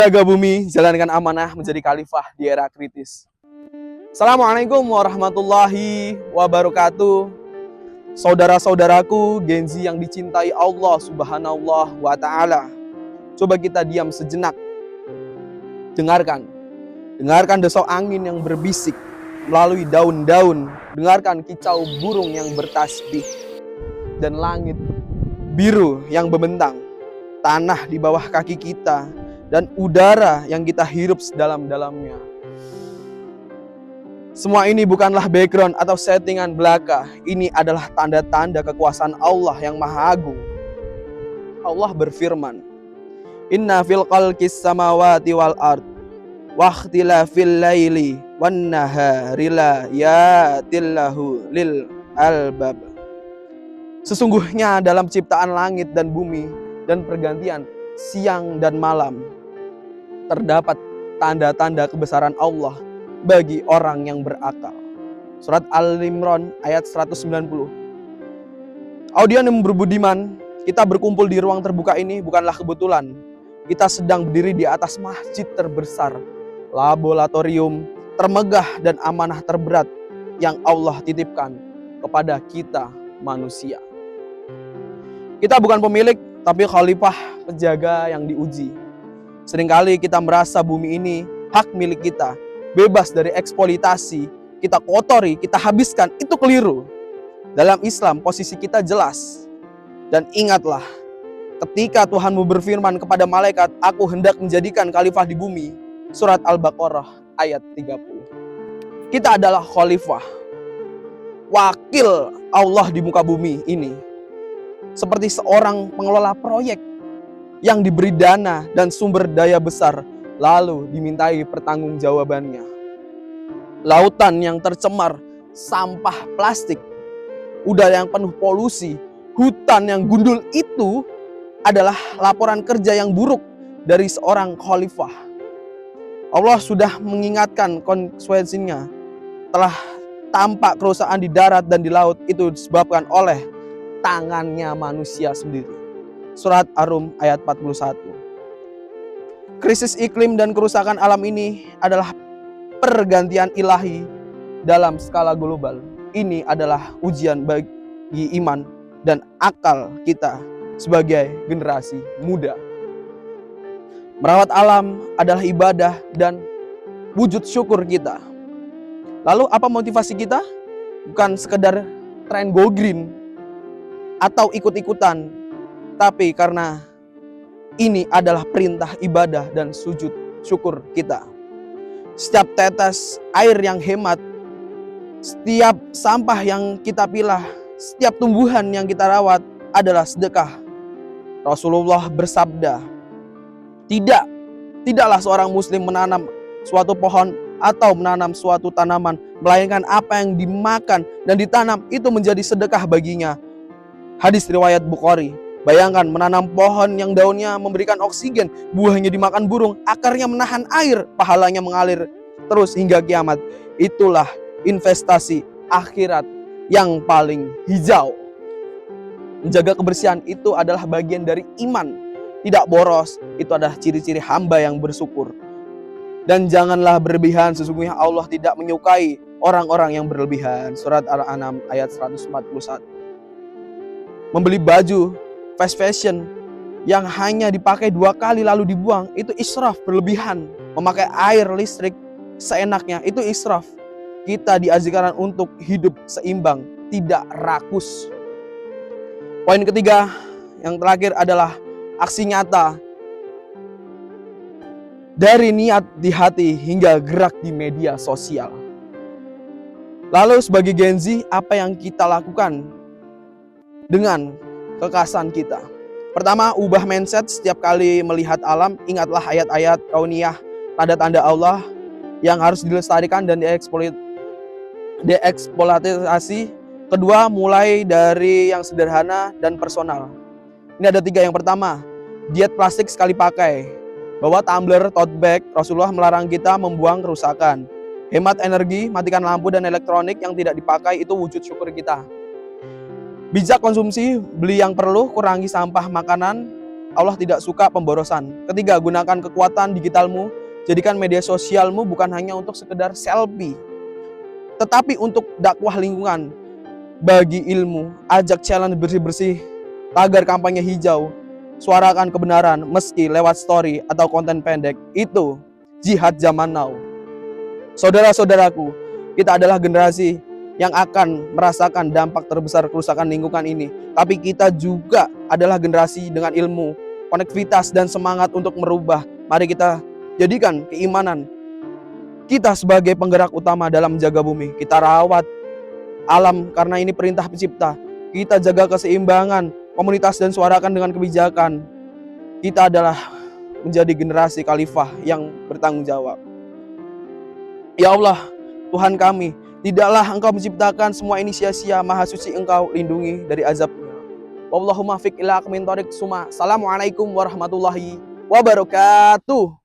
Jaga bumi, jalankan amanah menjadi khalifah di era kritis. Assalamualaikum warahmatullahi wabarakatuh. Saudara-saudaraku, Gen Z yang dicintai Allah Subhanahu wa Ta'ala. Coba kita diam sejenak. Dengarkan desau angin yang berbisik melalui daun-daun. Dengarkan kicau burung yang bertasbih. Dan langit biru yang membentang. Tanah di bawah kaki kita. Dan udara yang kita hirup sedalam-dalamnya. Semua ini bukanlah background atau settingan belaka. Ini adalah tanda-tanda kekuasaan Allah yang Maha Agung. Allah berfirman, Inna fil khalqis samawati wal ard wa ikhtilafil laili wan nahari la yatillahu lil albab. Sesungguhnya dalam ciptaan langit dan bumi dan pergantian siang dan malam terdapat tanda-tanda kebesaran Allah bagi orang yang berakal. Surat Al-Imran ayat 190. Audien yang berbudiman, kita berkumpul di ruang terbuka ini bukanlah kebetulan. Kita sedang berdiri di atas masjid terbesar, laboratorium termegah dan amanah terberat yang Allah titipkan kepada kita manusia. Kita bukan pemilik, tapi khalifah penjaga yang diuji. Seringkali kita merasa bumi ini hak milik kita, bebas dari eksploitasi, kita kotori, kita habiskan, itu keliru. Dalam Islam posisi kita jelas. Dan ingatlah, ketika Tuhanmu berfirman kepada malaikat, aku hendak menjadikan khalifah di bumi. Surat Al-Baqarah ayat 30. Kita adalah khalifah, wakil Allah di muka bumi ini. Seperti seorang pengelola proyek yang diberi dana dan sumber daya besar, lalu dimintai pertanggungjawabannya. Lautan yang tercemar, sampah plastik, udara yang penuh polusi, hutan yang gundul, itu adalah laporan kerja yang buruk dari seorang khalifah. Allah sudah mengingatkan konsekuensinya. Telah tampak kerusakan di darat dan di laut, itu disebabkan oleh tangannya manusia sendiri. Surat Ar-Rum ayat 41. Krisis iklim dan kerusakan alam ini adalah pergantian ilahi dalam skala global. Ini adalah ujian bagi iman dan akal kita sebagai generasi muda. Merawat alam adalah ibadah dan wujud syukur kita. Lalu apa motivasi kita? Bukan sekedar tren go green atau ikut-ikutan, tapi karena ini adalah perintah ibadah dan sujud syukur kita. Setiap tetes air yang hemat, setiap sampah yang kita pilah, setiap tumbuhan yang kita rawat adalah sedekah. Rasulullah bersabda, tidaklah seorang muslim menanam suatu pohon atau menanam suatu tanaman, melainkan apa yang dimakan dan ditanam itu menjadi sedekah baginya. Hadis riwayat Bukhari. Bayangkan menanam pohon yang daunnya memberikan oksigen, buahnya dimakan burung, akarnya menahan air, pahalanya mengalir terus hingga kiamat. Itulah investasi akhirat yang paling hijau. Menjaga kebersihan itu adalah bagian dari iman. Tidak boros, itu adalah ciri-ciri hamba yang bersyukur. Dan janganlah berlebihan, sesungguhnya Allah tidak menyukai orang-orang yang berlebihan. Surat Al-An'am ayat 141. Membeli baju fast fashion yang hanya dipakai 2 kali lalu dibuang, itu israf, berlebihan. Memakai air listrik seenaknya, itu israf. Kita diajarkan untuk hidup seimbang, tidak rakus. Poin ketiga, yang terakhir adalah aksi nyata. Dari niat di hati hingga gerak di media sosial. Lalu sebagai Gen Z, apa yang kita lakukan dengan kekhasan kita? Pertama, ubah mindset. Setiap kali melihat alam, ingatlah ayat-ayat kauniyah, tanda-tanda Allah yang harus dilestarikan dan dieksploitasi. Kedua, mulai dari yang sederhana dan personal. Ini ada 3. Yang pertama, diet plastik sekali pakai. Bawa tumbler, tote bag. Rasulullah melarang kita membuang kerusakan. Hemat energi, matikan lampu dan elektronik yang tidak dipakai, itu wujud syukur kita. Bijak konsumsi, beli yang perlu, kurangi sampah makanan, Allah tidak suka pemborosan. Ketiga, gunakan kekuatan digitalmu. Jadikan media sosialmu bukan hanya untuk sekedar selfie, tetapi untuk dakwah lingkungan, bagi ilmu, ajak challenge bersih-bersih, tagar kampanye hijau, suarakan kebenaran meski lewat story atau konten pendek. Itu jihad zaman now. Saudara-saudaraku, kita adalah generasi yang akan merasakan dampak terbesar kerusakan lingkungan ini. Tapi kita juga adalah generasi dengan ilmu, konektivitas, dan semangat untuk merubah. Mari kita jadikan keimanan kita sebagai penggerak utama dalam menjaga bumi. Kita rawat alam karena ini perintah pencipta. Kita jaga keseimbangan komunitas dan suarakan dengan kebijakan. Kita adalah menjadi generasi khalifah yang bertanggung jawab. Ya Allah, Tuhan kami, tidaklah Engkau menciptakan semua ini sia-sia. Maha suci Engkau, lindungi dari azabnya. Wallahumma fiq ila aqmin thoriq suma. Assalamualaikum warahmatullahi wabarakatuh.